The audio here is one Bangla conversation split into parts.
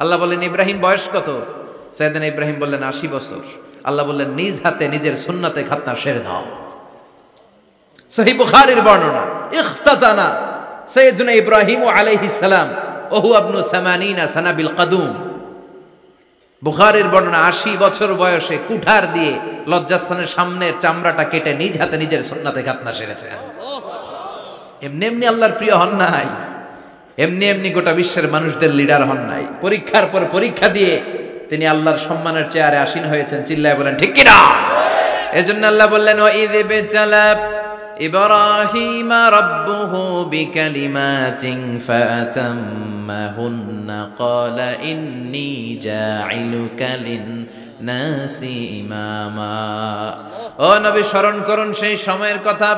আল্লাহ বললেন ইব্রাহিম বয়স কত? সাইয়েদনা ইব্রাহিম বললেন 80 বছর। আল্লাহ বললেন নিজ হাতে নিজের সুন্নাতে খাতনা সেরে দাও। সহিহ বুখারীর বর্ণনা, ইখতাতানা সাইয়েদনা ইব্রাহিম আলাইহিস সালাম ওহু ইবনু 80 সানা বিল কাদুম। বুখারীর বর্ণনা 80 বছর বয়সে কুঠার দিয়ে লজ্জাস্থানের সামনের চামড়াটা কেটে নিজ হাতে নিজের সুন্নাতে খাতনা সেরেছেন। এমনি এমনি আল্লাহর প্রিয় হন নাই, এমনি এমনি গোটা বিশ্বের মানুষদের লিডার হন নাই। পরীক্ষার পর পরীক্ষা দিয়ে তিনি আল্লাহর সম্মানের চেয়ারে আসীন হয়েছেন। চিল্লায় বলেন ঠিক কিনা? এজন্য আল্লাহ বললেন ওয়াইয বিতালা ইব্রাহিমা রাব্বুহু বিকালিমাতিন ফাআতাম্মাহুন্না ক্বালা ইন্নী জাঈলুকা লিন-নাসি ইমামা। ও নবী, স্মরণ করুন সেই সময়ের কথা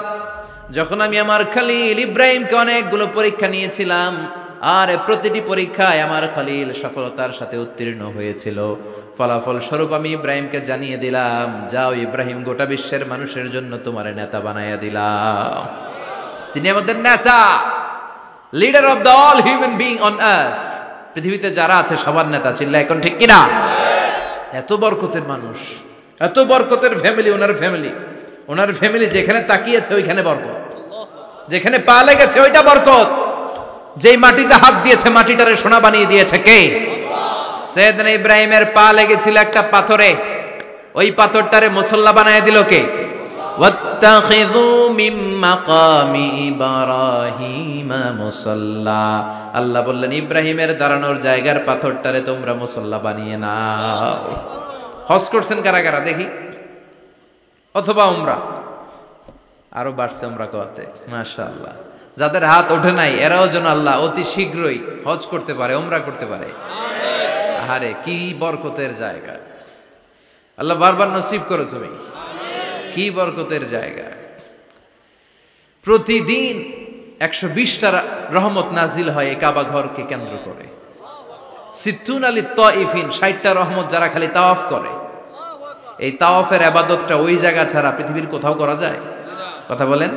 যখন আমি আমার খলিল ইব্রাহিমকে অনেকগুলো পরীক্ষা নিয়েছিলাম, আর প্রতিটি পরীক্ষায় আমার খলিল সফলতার সাথে উত্তীর্ণ হয়েছিল। ফলাফল স্বরূপ আমি ইব্রাহিমকে জানিয়ে দিলাম, যাও ইব্রাহিম, গোটা বিশ্বের মানুষের জন্য তোমার নেতা বানাইয়া দিলাম। তিনি আমাদের নেতা, leader of the all human being on earth. পৃথিবীতে যারা আছে সবার নেতা। চিল্লা এখন ঠিক কিনা? এত বরকতের মানুষ, এত বরকতের ফ্যামিলি, ওনার ফ্যামিলি যেখানে তাকিয়েছে ওইখানে বরকত, যেখানে পা লেগেছে ওইটা বরকত। যেই মাটিতে হাত দিয়েছে মাটিটারে সোনা বানিয়ে দিয়েছে কে? সাইয়েদনা ইব্রাহিমের পা লেগেছিল একটা পাথরে, ওই পাথরটারে মুসল্লা বানিয়ে দিল কে? ওয়াত্তাখিযু মিন মাকামি ইব্রাহিমা মুসাল্লা। আল্লাহ বললেন ইব্রাহিমের দাঁড়ানোর জায়গার পাথরটারে তোমরা মুসল্লা বানিয়ে নাও। হজ করছেন কারা কারা দেখি? অথবা উমরা? আরো বাড়ছে উমরা করতে, মাশাআল্লাহ। যাদের হাত ওঠে নাই এরাও যেন আল্লাহ অতি শীঘ্রই হজ করতে পারে, উমরা করতে পারে। আরে কি বরকতের জায়গা! আল্লাহ বারবার নসিব করো তুমি। কি বরকতের জায়গা! প্রতিদিন 120টা রহমত নাজিল হয় এই কাবা ঘরকে কেন্দ্র করে। সিত্তুন আলী তাইফিন, 60টা রহমত যারা খালি তাওয়াফ করে। এই তাওয়াফের ইবাদতটা ওই জায়গা ছাড়া পৃথিবীর কোথাও করা যায়? কথা বলেন।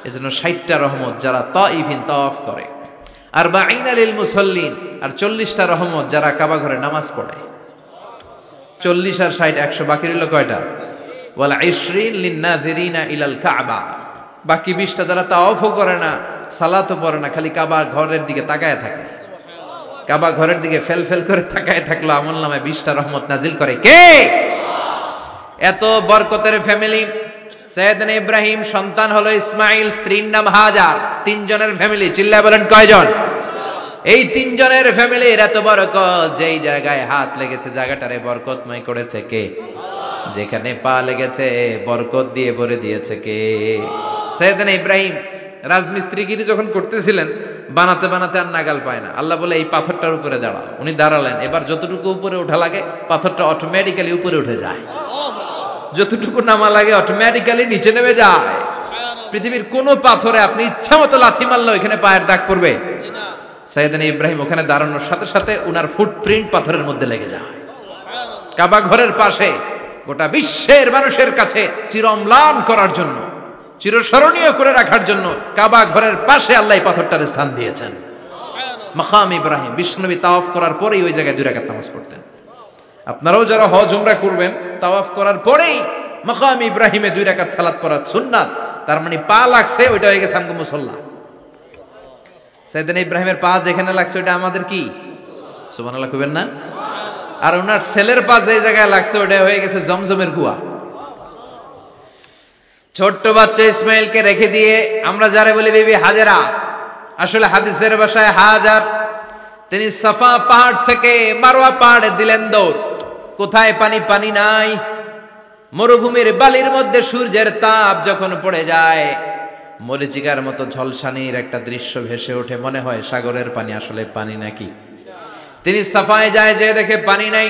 এজন্য 60টা রহমত যারা তাইফিন তাওয়াফ করে, আর 40 লিল মুসাল্লিন, আর 40টা রহমত যারা কাবা ঘরে নামাজ পড়ে। 40 আর 60 100, বাকি রইল কয়টা? ওয়াল 20 লিন নাযিরিনা ইলাল কাবা। বাকি 20টা যারা তাওয়াফও করে না, সালাতও পড়ে না, খালি কাবা ঘরের দিকে তাকায় থাকে। কাবা ঘরের দিকে ফেল ফেল করে তাকায় থাকলো, আমলনামায় 20টা রহমত নাজিল করে কে? এত বরকতের ফ্যামিলি। সাইয়েদনা ইব্রাহিম সন্তান হলো ইসমাইল, স্ত্রীর নাম হাজার। 3 জনের ফ্যামিলি। চিল্লায় বলেন কয়জন? এই 3 জনের ফ্যামিলির এত বরকত, যেই জায়গায় হাত লেগেছে জায়গাটারে বরকতময় করেছে কে? যেখানে পা লেগেছে বরকত দিয়ে ভরে দিয়েছে কে? সাইয়েদনা ইব্রাহিম রাজমিস্ত্রিগিরি যখন করতেছিলেন, বানাতে বানাতে আর নাগাল পায় না। আল্লাহ বলে এই পাথরটার উপরে দাঁড়াও। উনি দাঁড়ালেন। এবার যতটুকু উপরে ওঠা লাগে পাথরটা অটোমেটিক্যালি উপরে উঠে যায়, যতটুকু নামা লাগে অটোমেটিক্যালি নিচে নেমে যায়। পৃথিবীর কোন পাথরে আপনি ইচ্ছা মতো লাথি মারলে ওইখানে পায়ের দাগ পড়বে? সাইয়েদনা ইব্রাহিম ওখানে দাঁড়ানোর সাথে সাথে উনার ফুটপ্রিন্ট পাথরের মধ্যে লেগে যায়। কাবা ঘরের পাশে গোটা বিশ্বের মানুষের কাছে চিরম্লান করার জন্য, চিরস্মরণীয় করে রাখার জন্য কাবা ঘরের পাশে আল্লাহ পাথরটার স্থান দিয়েছেন। মাকাম ইব্রাহিম। বিশ্বনবী তাওয়াফ করার পরেই ওই জায়গায় 2 রাকাত নামাজ পড়তেন। আপনারাও যারা হজ উমরা করবেন, তাওয়াফ করার পরেই মাকাম ইব্রাহিমে 2 রাকাত সালাত পড়া সুন্নাত। তার মানে পা লাগছে, ওইটা হয়ে গেছে আমগো মুসল্লা। সাইয়েদনা ইব্রাহিমের পা যেখানে লাগছে ওইটা আমাদের কি? সুবহানাল্লাহ কইবেন না? আর ওনার ছেলের পা যে জায়গায় লাগছে ওইটা হয়ে গেছে জমজমের কুয়া। ছোট্ট বাচ্চা ইসমাইলকে রেখে দিয়ে আমরা যারে বলি বিবি হাজেরা, আসলে হাদিসের ভাষায় হাজার, তিনি সাফা পাহাড় থেকে মারওয়া পাহাড়ে দিলেন দৌড়। কোথায় পানি? পানি নাই। মরুভূমির বালির মধ্যে সূর্যের তাপ যখন পড়ে যায়, মরিচিকার মতো ঝলসানির একটা দৃশ্য ভেসে ওঠে, মনে হয় সাগরের পানি, আসলে পানি নাকি। তিনি সাফায় যায়, যে দেখে পানি নাই।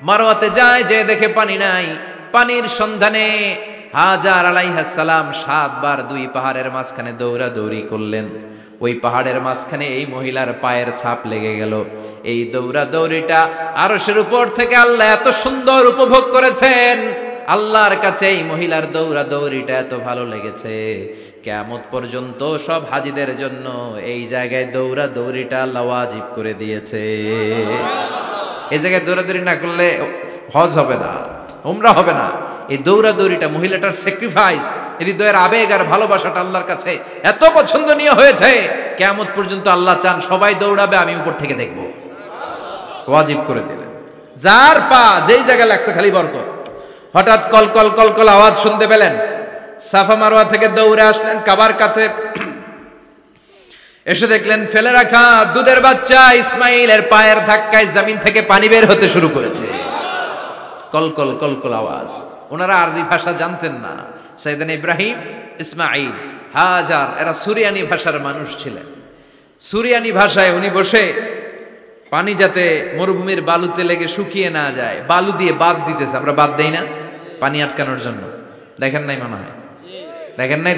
মারওয়াতে যায়, যে দেখে পানি নাই। পানির সন্ধানে হাজার আলাইহিস সালাম 7 বার 2 পাহাড়ের মাঝখানে দৌড়াদৌড়ি করলেন। ওই পাহাড়ের মাঝখানে এই মহিলার পায়ের ছাপ লেগে গেল। এই দৌড়াদৌড়িটা আরশের উপর থেকে আল্লাহ এত সুন্দর উপভোগ করেছেন। আল্লাহর কাছে এই মহিলার দৌড়াদৌড়িটা এত ভালো লেগেছে, কিয়ামত পর্যন্ত সব হাজীদের জন্য এই জায়গায় দৌড়াদৌড়িটা আল্লাহ ওয়াজিব করে দিয়েছে। এই জায়গায় দৌড়াদৌড়ি না করলে হজ হবে না, উমরা হবে না। এই দৌড়াদৌড়িটা, মহিলাটার স্যাক্রিফাইস, হৃদয়ের আবেগ আর ভালোবাসাটা আল্লাহর কাছে এত পছন্দনীয় হয়েছে, কিয়ামত পর্যন্ত আল্লাহ চান সবাই দৌড়াবে, আমি উপর থেকে দেখব। ওয়াজিব করে দিলেন। যার পা যেই জায়গায় লাগছে খালি বরকত। হঠাৎ কলকল কলকল আওয়াজ শুনতে পেলেন, সাফা মারওয়া থেকে দৌড়ে আসলেন কাবার কাছে। এসে দেখলেন ফেলে রাখা দুধের বাচ্চা ইসমাইলের পায়ের ধাক্কায় জমিন থেকে পানি বের হতে শুরু করেছে। কলকল কলকল আওয়াজ। ওনারা আরবি ভাষা জানতেন না। সাইয়েদনা ইব্রাহিম, ইসমাইল, হাজার এরা সুরিয়ানি ভাষার মানুষ ছিলেন। সুরিয়ানি ভাষায় উনি বসে পানি যাতে মরুভূমির বালুতে লেগে শুকিয়ে না যায়, বালু দিয়ে বাঁধ দিতেছে। আমরা বাঁধ দেই না পানি আটকানোর জন্য? দেখেন নাই মনে হয়?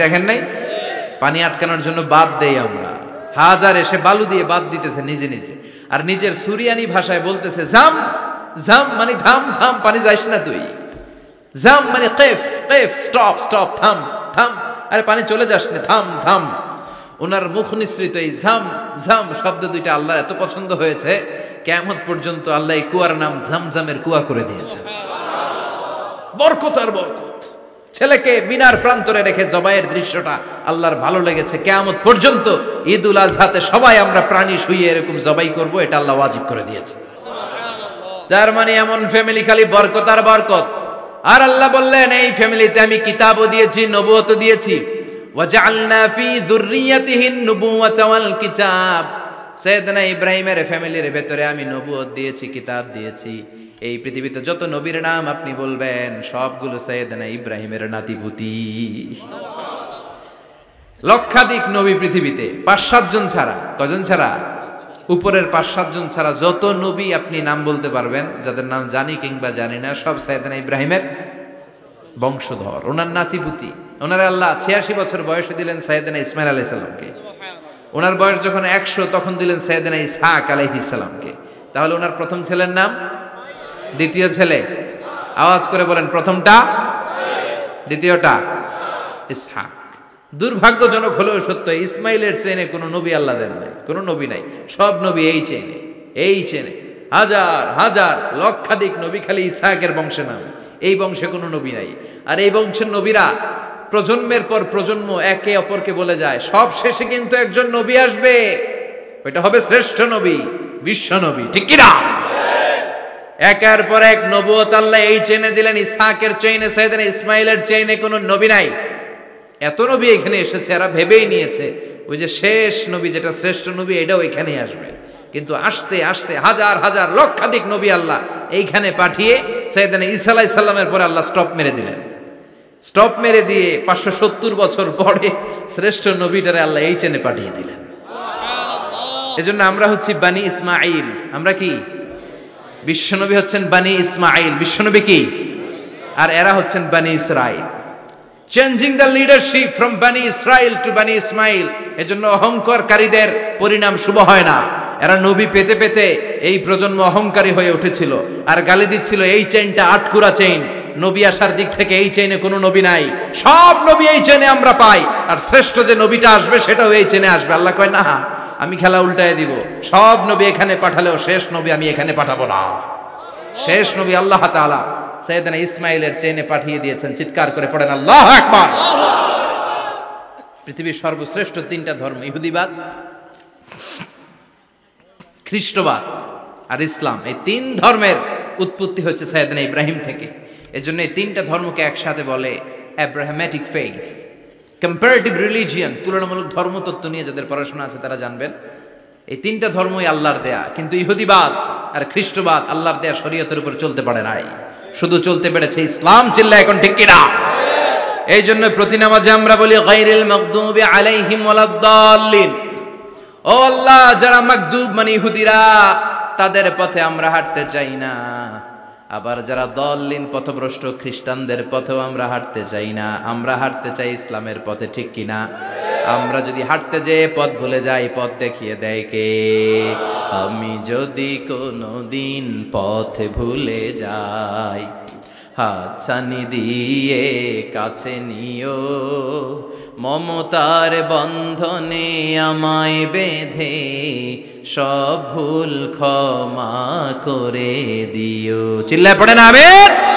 দেখেন নাই? পানি আটকানোর জন্য বাঁধ দেই আমরা। হাজার এসে বালু দিয়ে বাঁধ দিতেছে নিজে নিজে, আর নিজের সুরিয়ানি ভাষায় বলতেছে জাম জাম, মানে থাম থাম, পানি যাইস না তুই। জাম মানে কেফ কেফ, স্টপ স্টপ, থাম থাম, আরে পানি চলে যাস না, থাম থাম। ওনার মুখ নিঃসৃত এই ঝাম ঝাম শব্দ দুইটা আল্লাহর এত পছন্দ হয়েছে, কিয়ামত পর্যন্ত আল্লাহ এই কুয়ার নাম ঝামঝামের কুয়া করে দিয়েছেন। বরকত আর বরকত। ছেলেকে মিনার প্রান্তরে রেখে জবাইয়ের দৃশ্যটা আল্লাহর ভালো লেগেছে। কিয়ামত পর্যন্ত ঈদুল আজহাতে সবাই আমরা প্রাণী শুইয়ে এরকম জবাই করব, এটা আল্লাহ ওয়াজিব করে দিয়েছে। যার মানে এমন ফ্যামিলি খালি বরকত আর বরকত। আর আল্লাহ বললেন এই ফ্যামিলিতে আমি কিতাবও দিয়েছি, নবুয়তও দিয়েছি। ওয়াজআলনা ফি যুররিয়াতিহিন নুবুওয়াতা ওয়াল কিতাব। সাইয়েদনা ইব্রাহিমের ফ্যামিলির ভেতরে আমি নবুয়ত দিয়েছি, কিতাব দিয়েছি। এই পৃথিবীতে যত নবীর নাম আপনি বলবেন সবগুলো সাইয়েদনা ইব্রাহিমের নাতিপুতি। লক্ষাধিক নবী পৃথিবীতে, 5-7 জন ছাড়া। কজন ছাড়া? উপরের 5-7 জন ছাড়া যত নবী আপনি নাম বলতে পারবেন, যাদের নাম জানি কিংবা জানি না, সব সাইয়েদনা ইব্রাহিমের বংশধর, ওনার নাতিপুতি। ওনার আল্লাহ 86 বছর বয়সে দিলেন সাইয়েদনা ইসমাইল আলাইহিস সালামকে। ওনার বয়স যখন 100 তখন দিলেন সাইয়েদনা ইসহাক আলাইহিস সালামকে। তাহলে ওনার প্রথম ছেলের নাম? দ্বিতীয় ছেলে? আওয়াজ করে বলেন, প্রথমটা? দ্বিতীয়টা? ইসহাক। দুর্ভাগ্যজনক হলেও সত্য, ইসমাইলের চেনে কোনো নবী আল্লাহ দেন নাই, কোনো নবী নাই। সব নবী এই চেনে হাজার হাজার লক্ষাধিক নবী খালি ইসহাকের বংশে নাম। এই বংশে কোনো নবী নাই। আর এই বংশের নবীরা প্রজন্মের পর প্রজন্ম একে অপরকে বলে যায়, সব শেষে কিন্তু একজন নবী আসবে, ওইটা হবে শ্রেষ্ঠ নবী, বিশ্ব নবী। ঠিক কি না? একের পর এক নবুয়ত আল্লাহ এই চেনে দিলেন। ইসহাকের চেইনে, সাইয়েদনা ইসমাইলের চেইনে কোনো নবী নাই। এত নবী এখানে এসেছে, এরা ভেবেই নিয়েছে ওই যে শেষ নবী যেটা শ্রেষ্ঠ নবী এটাও এখানেই আসবে। কিন্তু আস্তে আস্তে হাজার হাজার লক্ষাধিক নবী আল্লাহ এইখানে পাঠিয়ে সাইয়েদনা ঈসা আলাইহিস সালামের পরে আল্লাহ স্টপ মেরে দিলেন। স্টপ মেরে দিয়ে 570 বছর পরে শ্রেষ্ঠ নবীটারে আল্লাহ এই চেনে পাঠিয়ে দিলেন। এজন্য আমরা হচ্ছি বানি ইসমাইল। আমরা কি? বিশ্বনবী হচ্ছেন বানি ইসমাইল, বিশ্বনবী কি? আর এরা হচ্ছেন বানি Israil. Changing the leadership from বানি ইসরাইল টু বানি ইসমাইল। এজন্য অহংকারকারীদের পরিণাম শুভ হয় না। এরা নবী পেতে পেতে এই প্রজন্ম অহংকারী হয়ে উঠেছিল আর গালি দিচ্ছিল এই চেইনটা আটকুরা চেইন, নবী আসার দিক থেকে এই চেইনে কোনো নবী নাই, সব নবী এই চেইনে আমরা পাই, আর শ্রেষ্ঠ যে নবীটা আসবে সেটাও এই চেইনে আসবে। আল্লাহ কয় না, আমি খেলা উল্টায় দিব, সব নবী এখানে পাঠালেও শেষ নবী আমি এখানে পাঠাবো না। শেষ নবী আল্লাহ তাআলা সাইয়েদনা ইসমাইলের চেইনে পাঠিয়ে দিয়েছেন। চিৎকার করে পড়েন আল্লাহু আকবার। পৃথিবীর সর্বশ্রেষ্ঠ 3টা ধর্ম, ইহুদিবাদ, খ্রিস্টবাদ আর ইসলাম, এই 3 ধর্মের উৎপত্তি হচ্ছে সাইয়েদনা ইব্রাহিম থেকে। এজন্য এই 3টা ধর্মকে একসাথে বলে অ্যাব্রাহামেটিক ফেইথ, কম্পারেটিভ রিলিজিয়ন। তুলনামূলক ধর্মতত্ত্ব নিয়ে যাদের পড়াশোনা আছে তারা জানবেন এই 3টা ধর্মই আল্লাহর দেয়া। কিন্তু ইহুদিবাদ আর খ্রিস্টবাদ আল্লাহর দেয়া শরীয়তের উপর চলতে পারে নাই, শুধু চলতে পেরেছে ইসলাম। চিল্লা এখন ঠিক কিনা? এই জন্য প্রতি নামাজে আমরা বলি গায়রিল মাগদুবি আলাইহিম ওয়ালাদ-দাল্লিন। ও আল্লাহ, যারা মাগদুব মানে ইহুদিরা, তাদের পথে আমরা হাঁটতে চাই না। আবার যারা দল্লিন পথভ্রষ্ট খ্রিস্টানদের পথেও আমরা হাঁটতে চাই না। আমরা হাঁটতে চাই ইসলামের পথে। ঠিক কিনা? আমরা যদি হাঁটতে যেয়ে পথ ভুলে যাই, পথ দেখিয়ে দেয় কে? আমি যদি কোনো দিন পথ ভুলে যাই, হাতছানি দিয়ে কাছে নিও, মমতার বন্ধনে আমায় বেঁধে সব ভুল ক্ষমা করে দিও। চিল্লায় পড়েন আমিন।